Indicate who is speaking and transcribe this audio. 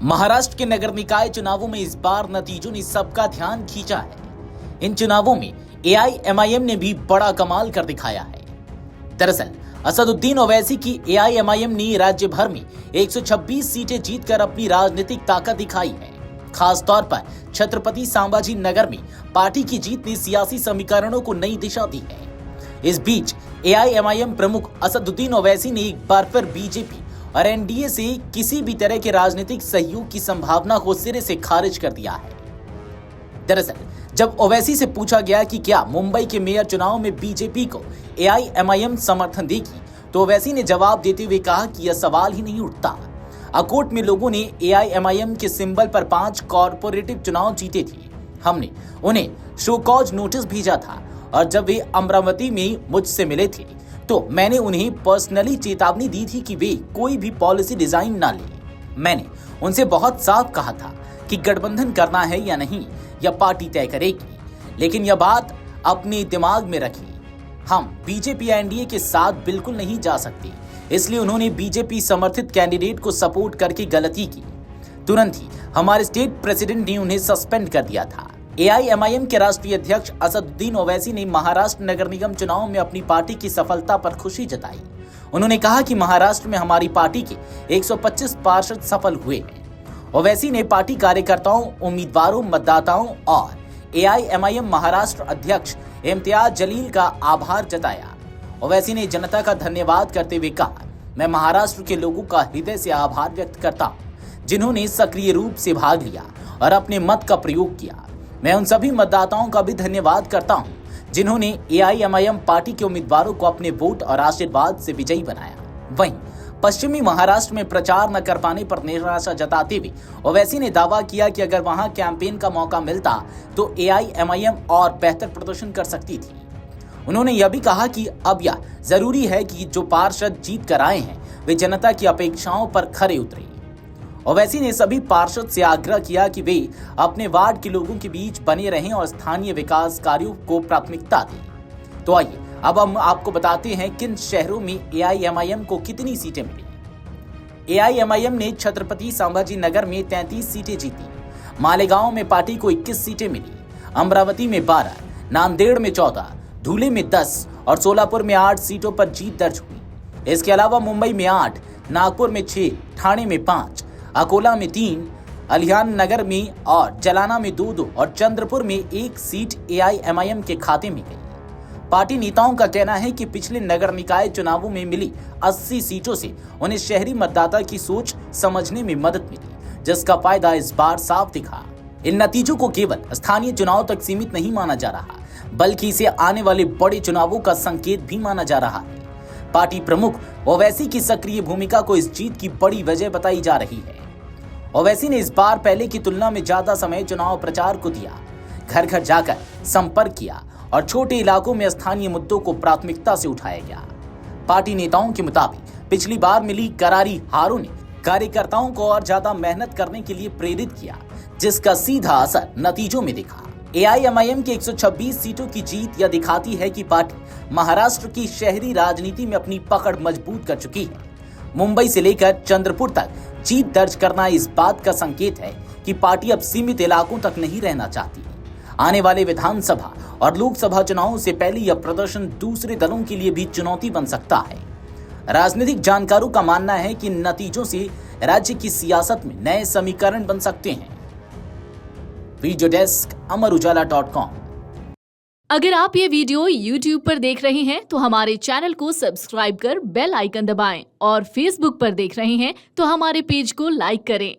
Speaker 1: महाराष्ट्र के नगर निकाय चुनावों में इस बार नतीजों ने सबका ध्यान खींचा है। इन चुनावों में एआईएमआईएम ने भी बड़ा कमाल कर दिखाया है। दरअसल असदुद्दीन ओवैसी की एआईएमआईएम ने राज्य भर में 126 सीटें जीतकर अपनी राजनीतिक ताकत दिखाई है। खास तौर पर छत्रपति संभाजी नगर में पार्टी की जीत ने सियासी समीकरणों को नई दिशा दी है। इस बीच एआईएमआईएम प्रमुख असदुद्दीन ओवैसी ने एक बार फिर बीजेपी और एनडीए से किसी भी तरह के राजनीतिक सहयोग की संभावना को सिरे से खारिज कर दिया है। दरअसल जब ओवैसी से पूछा गया कि क्या मुंबई के मेयर चुनाव में बीजेपी को एआईएमआईएम समर्थन देगी, तो ओवैसी ने जवाब देते हुए कहा कि यह सवाल ही नहीं उठता। अकोट में लोगों ने एआईएमआईएम के सिंबल पर 5 कॉर्पोरेटिव चुनाव जीते थे। हमने उन्हें शो कॉज नोटिस भेजा था और जब वे अमरावती में मुझसे मिले थे तो मैंने उन्हें पर्सनली चेतावनी दी थी कि वे कोई भी पॉलिसी डिजाइन ना ले। मैंने उनसे बहुत साफ कहा था कि गठबंधन करना है या नहीं यह पार्टी तय करेगी, लेकिन यह बात अपने दिमाग में रखिए, हम बीजेपी एनडीए के साथ बिल्कुल नहीं जा सकते। इसलिए उन्होंने बीजेपी समर्थित कैंडिडेट को सपोर्ट करके गलती की। तुरंत ही हमारे स्टेट प्रेसिडेंट ने उन्हें सस्पेंड कर दिया था। एआईएमआईएम के राष्ट्रीय अध्यक्ष असदुद्दीन ओवैसी ने महाराष्ट्र नगर निगम चुनाव में अपनी पार्टी की सफलता पर खुशी जताई। उन्होंने कहा कि महाराष्ट्र में हमारी पार्टी के 125 पार्षद सफल हुए हैं। ओवैसी ने पार्टी कार्यकर्ताओं, उम्मीदवारों, मतदाताओं और एआईएमआईएम महाराष्ट्र अध्यक्ष इम्तियाज जलील का आभार जताया। ओवैसी ने जनता का धन्यवाद करते हुए कहा, मैं महाराष्ट्र के लोगों का हृदय से आभार व्यक्त करता हूँ जिन्होंने सक्रिय रूप से भाग लिया और अपने मत का प्रयोग किया। मैं उन सभी मतदाताओं का भी धन्यवाद करता हूं जिन्होंने एआईएमआईएम पार्टी के उम्मीदवारों को अपने वोट और आशीर्वाद से विजयी बनाया। वहीं पश्चिमी महाराष्ट्र में प्रचार न कर पाने पर निराशा जताते हुए ओवैसी ने दावा किया कि अगर वहां कैंपेन का मौका मिलता तो एआईएमआईएम और बेहतर प्रदर्शन कर सकती थी। उन्होंने यह भी कहा कि अब यह जरूरी है कि जो पार्षद जीत कर आए हैं वे जनता की अपेक्षाओं पर खरे उतरे। ओवैसी ने सभी पार्षद से आग्रह किया कि वे अपने वार्ड के लोगों के बीच बने रहें और स्थानीय विकास कार्यों को प्राथमिकता दें। तो आइए अब हम आपको बताते हैं किन शहरों में एआईएमआईएम को कितनी सीटें मिली। एआईएमआईएम ने छत्रपति संभाजी नगर में 33 सीटें जीती, मालेगांव में पार्टी को 21 सीटें मिली, अमरावती में 12, नांदेड़ में 14, धुले में 10 और सोलापुर में 8 सीटों पर जीत दर्ज हुई। इसके अलावा मुंबई में 8, नागपुर में 6, ठाणे में 5, अकोला में 3, अलियान नगर में और जलाना में 2 और चंद्रपुर में 1 सीट एआईएमआईएम के खाते में गई। पार्टी नेताओं का कहना है कि पिछले नगर निकाय चुनावों में मिली 80 सीटों से उन्हें शहरी मतदाता की सोच समझने में मदद मिली, जिसका फायदा इस बार साफ दिखा। इन नतीजों को केवल स्थानीय चुनाव तक सीमित नहीं माना जा रहा, बल्कि इसे आने वाले बड़े चुनावों का संकेत भी माना जा रहा है। पार्टी प्रमुख ओवैसी की सक्रिय भूमिका को इस जीत की बड़ी वजह बताई जा रही है। ओवैसी ने इस बार पहले की तुलना में ज्यादा समय चुनाव प्रचार को दिया, घर घर जाकर संपर्क किया और छोटे इलाकों में स्थानीय मुद्दों को प्राथमिकता से उठाया गया। पार्टी नेताओं के मुताबिक पिछली बार मिली करारी हारों ने कार्यकर्ताओं को और ज्यादा मेहनत करने के लिए प्रेरित किया, जिसका सीधा असर नतीजों में दिखा। एआईएमआईएम की 126 सीटों की जीत यह दिखाती है कि पार्टी महाराष्ट्र की शहरी राजनीति में अपनी पकड़ मजबूत कर चुकी है। मुंबई से लेकर चंद्रपुर तक जीत दर्ज करना इस बात का संकेत है कि पार्टी अब सीमित इलाकों तक नहीं रहना चाहती। आने वाले विधानसभा और लोकसभा चुनावों से पहले यह प्रदर्शन दूसरे दलों के लिए भी चुनौती बन सकता है। राजनीतिक जानकारों का मानना है कि इन नतीजों से राज्य की सियासत में नए समीकरण बन सकते हैं। Video desk Amar Ujala dot com.
Speaker 2: अगर आप ये वीडियो YouTube पर देख रहे हैं तो हमारे चैनल को सब्सक्राइब कर बेल आइकन दबाएं और Facebook पर देख रहे हैं तो हमारे पेज को लाइक करें।